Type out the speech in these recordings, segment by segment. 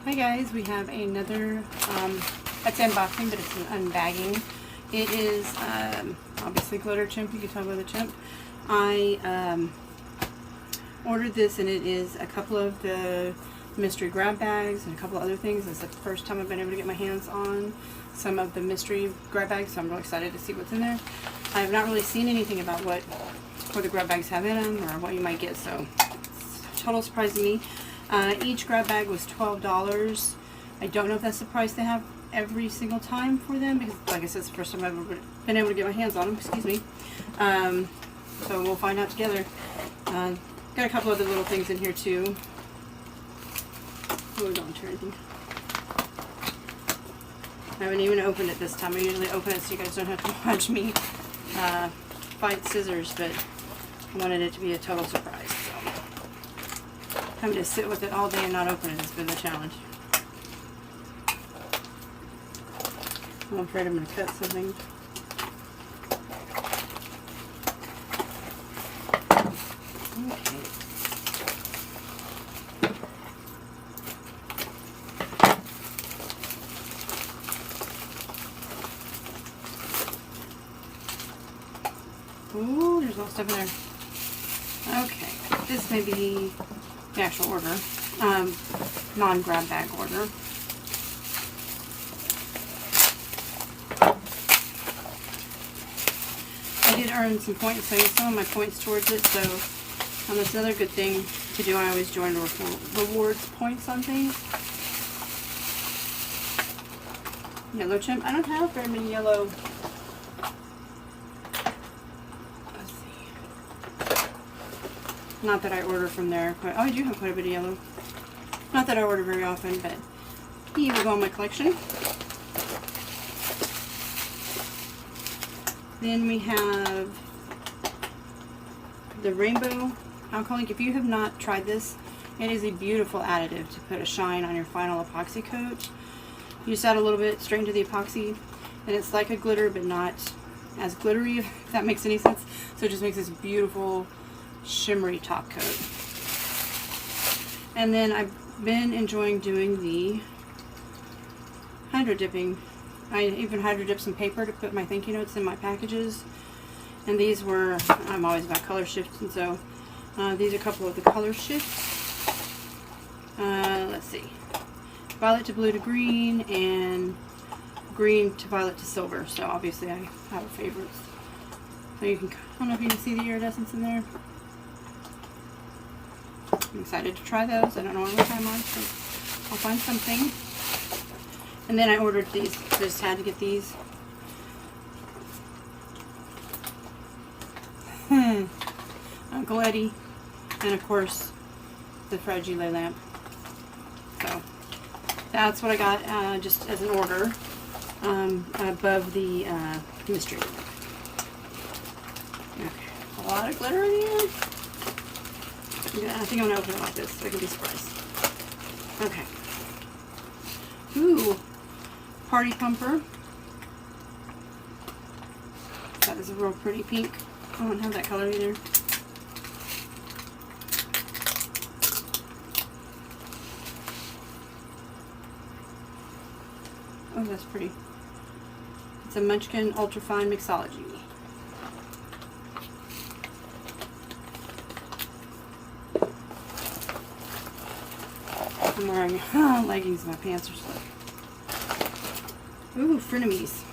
Hi guys, we have another, it's unboxing, but it's an unbagging. It is obviously glitter chimp, you can tell by the chimp. I ordered this and it is a couple of the mystery grab bags and a couple of other things. It's the first time I've been able to get my hands on some of the mystery grab bags, so I'm really excited to see what's in there. I have not really seen anything about what the grab bags have in them or what you might get, so it's a total surprise to me. Each grab bag was $12. I don't know if that's the price they have every single time for them, because like I said, it's the first time I've ever been able to get my hands on them, excuse me. So we'll find out together. Got a couple other little things in here too. Oh, don't turn anything. I haven't even opened it this time. I usually open it so you guys don't have to watch me fight scissors, but I wanted it to be a total surprise. So having to sit with it all day and not open it has been the challenge. I'm afraid I'm going to cut something. Okay. Ooh, there's a lot of stuff in there. Okay, this may be the actual order, non-grab bag order. I did earn some points, so I used some of my points towards it, so that's another good thing to do. I always join rewards points on things. Yellow chimp. I don't have very many yellow. Let's see. Not that I order from there. Oh, I do have quite a bit of yellow. Not that I order very often, but he will go in my collection. Then we have the rainbow alcohol ink. If you have not tried this, it is a beautiful additive to put a shine on your final epoxy coat. You just add a little bit straight into the epoxy, and it's like a glitter, but not as glittery, if that makes any sense. So it just makes this beautiful, shimmery top coat. And then I've been enjoying doing the hydro dipping. I even hydro dipped some paper to put my thank you notes in my packages. And these were, I'm always about color shifts, and so these are a couple of the color shifts. Let's see. Violet to blue to green, and green to violet to silver. So obviously I have a favorite. So you can, I don't know if you can see the iridescence in there. I'm excited to try those. I don't know what time on, so I'll find something. And then I ordered these. I just had to get these. Uncle Eddie, and of course the Fragile lamp. So that's what I got just as an order above the mystery. Okay, a lot of glitter in here. Yeah, I think I'm gonna open it like this so I can be surprised. Okay. Ooh, party pumper. That is a real pretty pink. I don't have that color either. Oh, that's pretty. It's a Munchkin Ultrafine Mixology. I'm wearing leggings and my pants are slick. Ooh, frenemies.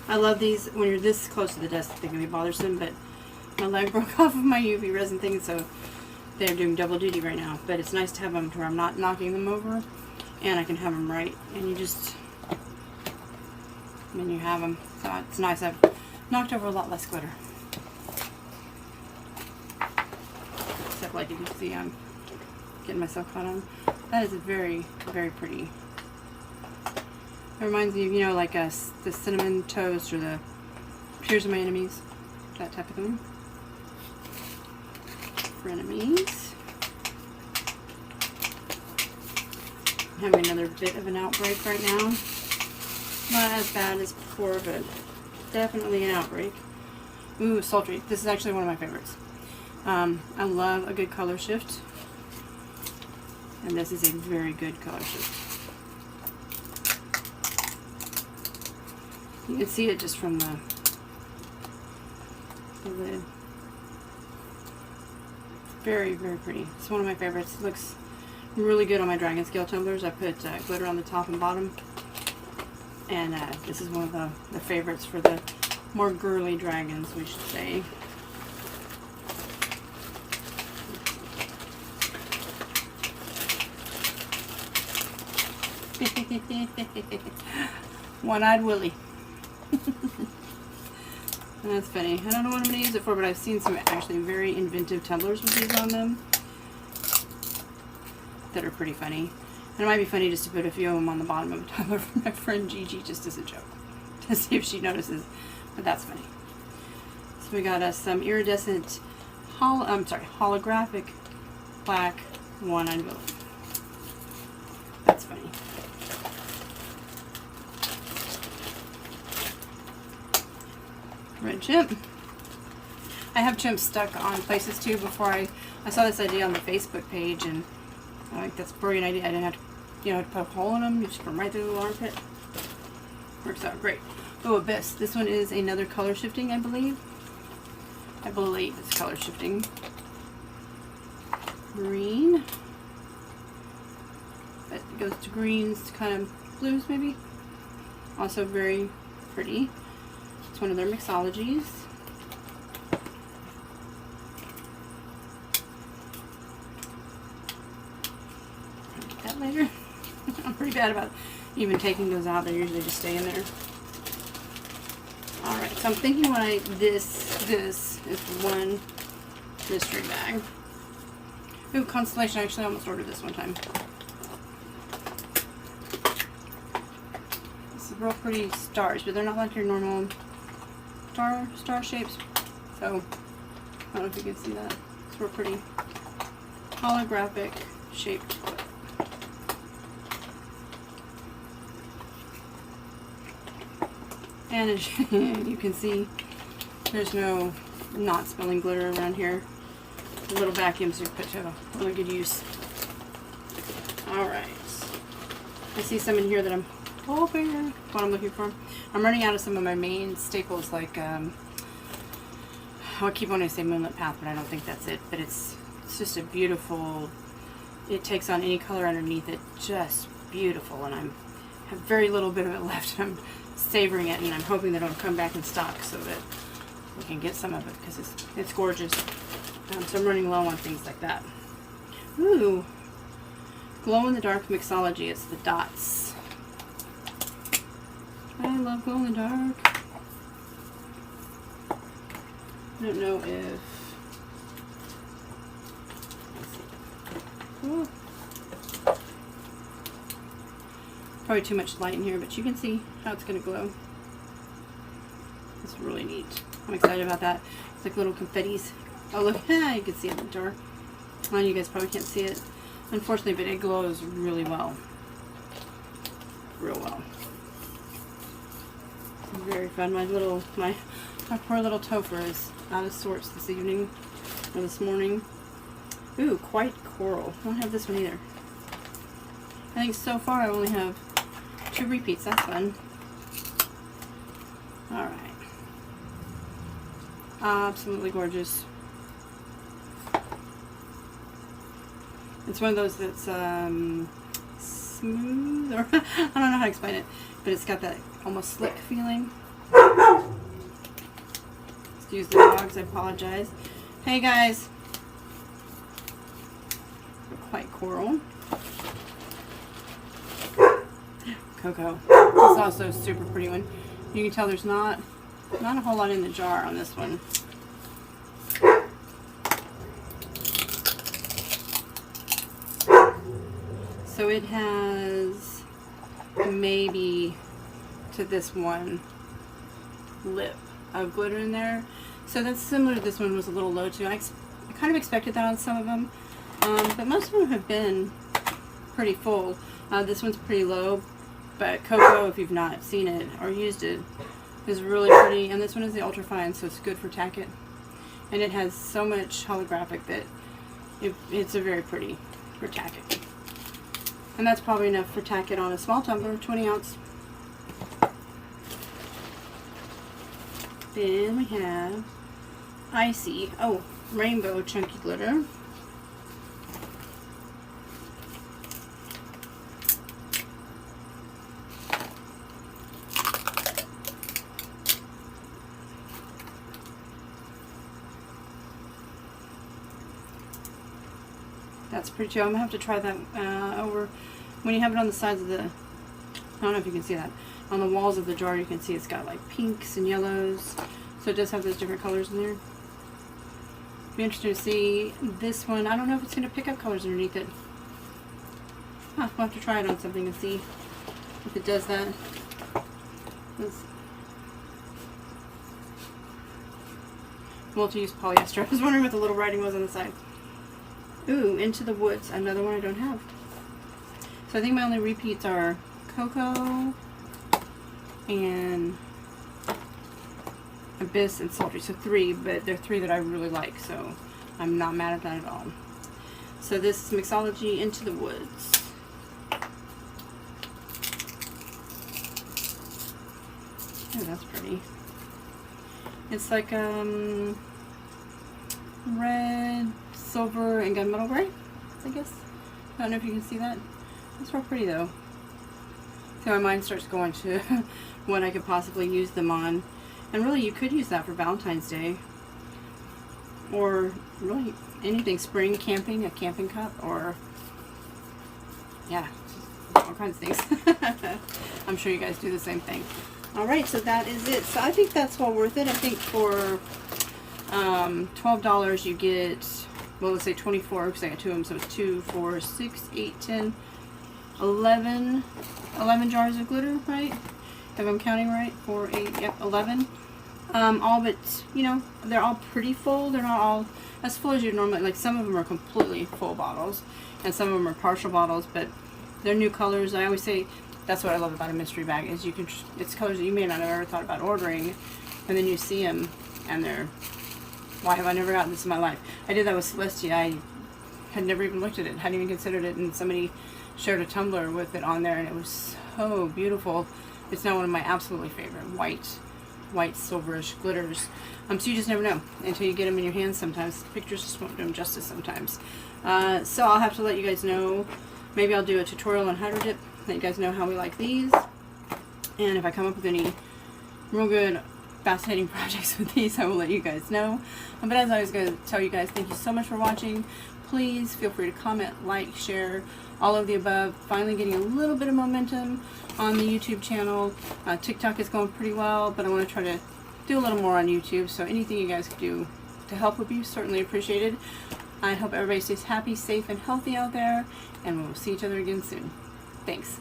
I love these when you're this close to the desk. They can be bothersome, but my leg broke off of my UV resin thing, so they're doing double duty right now. But it's nice to have them to where I'm not knocking them over, and I can have them right. And you just, and then you have them. So it's nice. I've knocked over a lot less glitter. Except like you can see, I'm getting myself caught on. That is a very, very pretty. It reminds me of, you know, like the cinnamon toast or the Tears of My Enemies, that type of thing. Frenemies. I'm having another bit of an outbreak right now. Not as bad as before, but definitely an outbreak. Ooh, sultry. This is actually one of my favorites. I love a good color shift. And this is a very good color shift. You can see it just from the lid. Very, very pretty. It's one of my favorites. It looks really good on my dragon scale tumblers. I put glitter on the top and bottom. And this is one of the favorites for the more girly dragons, we should say. One-eyed Willy. And that's funny. I don't know what I'm going to use it for, but I've seen some actually very inventive tumblers with these on them that are pretty funny. And it might be funny just to put a few of them on the bottom of a tumbler for my friend Gigi, just as a joke, to see if she notices. But that's funny. So we got us some iridescent, holographic black one-eyed Willy. That's funny. Red Chimp. I have Chimp stuck on places too. Before I saw this idea on the Facebook page, and I'm like, that's a brilliant idea. I didn't have to, to put a hole in them. You just put them right through the little armpit. Works out great. Oh, Abyss. This one is another color shifting, I believe. I believe it's color shifting. Green. But it goes to greens, to kind of blues maybe. Also very pretty. It's one of their mixologies. I'll get that later. I'm pretty bad about even taking those out. They usually just stay in there. Alright, so I'm thinking this is one mystery bag. Ooh, Constellation. I actually almost ordered this one time. This is real pretty stars, but they're not like your normal star shapes. So, I don't know if you can see that. It's real pretty holographic shaped. And as you can see, there's no not spilling glitter around here. The little vacuums are put to really good use. Alright. I see some in here that I'm hoping what I'm looking for. I'm running out of some of my main staples, like I keep wanting to say Moonlit Path, but I don't think that's it. But it's just a beautiful, it takes on any color underneath it, just beautiful. And I have very little bit of it left. I'm savoring it, and I'm hoping that it'll come back in stock so that we can get some of it, because it's gorgeous. So I'm running low on things like that. Ooh, glow in the dark mixology. It's the dots. I love glow in the dark. I don't know if. Ooh. Probably too much light in here, but you can see how it's going to glow. It's really neat. I'm excited about that. It's like little confettis. Oh, look, you can see it in the jar. Well, you guys probably can't see it, unfortunately, but it glows really well. Real well. Very fun. My poor little Topher is out of sorts this evening, or this morning. Ooh, quite coral. I don't have this one either. I think so far I only have 2 repeats. That's fun. Alright. Absolutely gorgeous. It's one of those that's smooth, or I don't know how to explain it, but it's got that almost slick feeling. Excuse the dogs, I apologize. Hey guys. They're quite coral. Cocoa. This is also a super pretty one. You can tell there's not a whole lot in the jar on this one. So it has maybe to this one lip of glitter in there. So that's similar to this one, was a little low too. I kind of expected that on some of them, but most of them have been pretty full. This one's pretty low, but Cocoa, if you've not seen it or used it, is really pretty. And this one is the ultra fine, so it's good for tacket. And it has so much holographic that it's a very pretty for tacket. And that's probably enough for tack it on a small tumbler, 20 ounce. Then we have Icy, rainbow chunky glitter. That's pretty too. I'm gonna have to try that over. When you have it on the sides of the, I don't know if you can see that, on the walls of the jar, you can see it's got like pinks and yellows. So it does have those different colors in there. Be interesting to see this one. I don't know if it's gonna pick up colors underneath it. We'll have to try it on something and see if it does that. Multi-use polyester. I was wondering what the little writing was on the side. Ooh, Into the Woods, another one I don't have. So I think my only repeats are Cocoa and Abyss and Sultry. So 3, but they're 3 that I really like, so I'm not mad at that at all. So this is Mixology Into the Woods. Oh, that's pretty. It's like red, silver, and gunmetal gray, I guess. I don't know if you can see that. That's real pretty though. So my mind starts going to what I could possibly use them on. And really, you could use that for Valentine's Day. Or really anything. Spring camping, a camping cup, or yeah, all kinds of things. I'm sure you guys do the same thing. Alright, so that is it. So I think that's well worth it. I think for $12 you get, well, let's say 24 because I got 2 of them, so it's 2, 4, 6, 8, 10, 11 jars of glitter, right? If I'm counting right, 4, 8, yep, 11. All but, you know, they're all pretty full. They're not all as full as you'd normally, like some of them are completely full bottles and some of them are partial bottles, but they're new colors. I always say that's what I love about a mystery bag is you can, it's colors that you may not have ever thought about ordering, and then you see them and they're, why have I never gotten this in my life? I did that with Celestia. I had never even looked at it, hadn't even considered it, and somebody shared a tumbler with it on there, and it was so beautiful. It's now one of my absolutely favorite white silverish glitters. So you just never know until you get them in your hands sometimes. Pictures just won't do them justice sometimes. So I'll have to let you guys know. Maybe I'll do a tutorial on Hydro Dip, let you guys know how we like these. And if I come up with any real good fascinating projects with these, I will let you guys know. But as I was going to tell you guys, thank you so much for watching. Please feel free to comment, like, share, all of the above. Finally getting a little bit of momentum on the YouTube channel. TikTok is going pretty well, but I want to try to do a little more on YouTube. So anything you guys could do to help would be certainly appreciated. I hope everybody stays happy, safe, and healthy out there, and we'll see each other again soon. Thanks.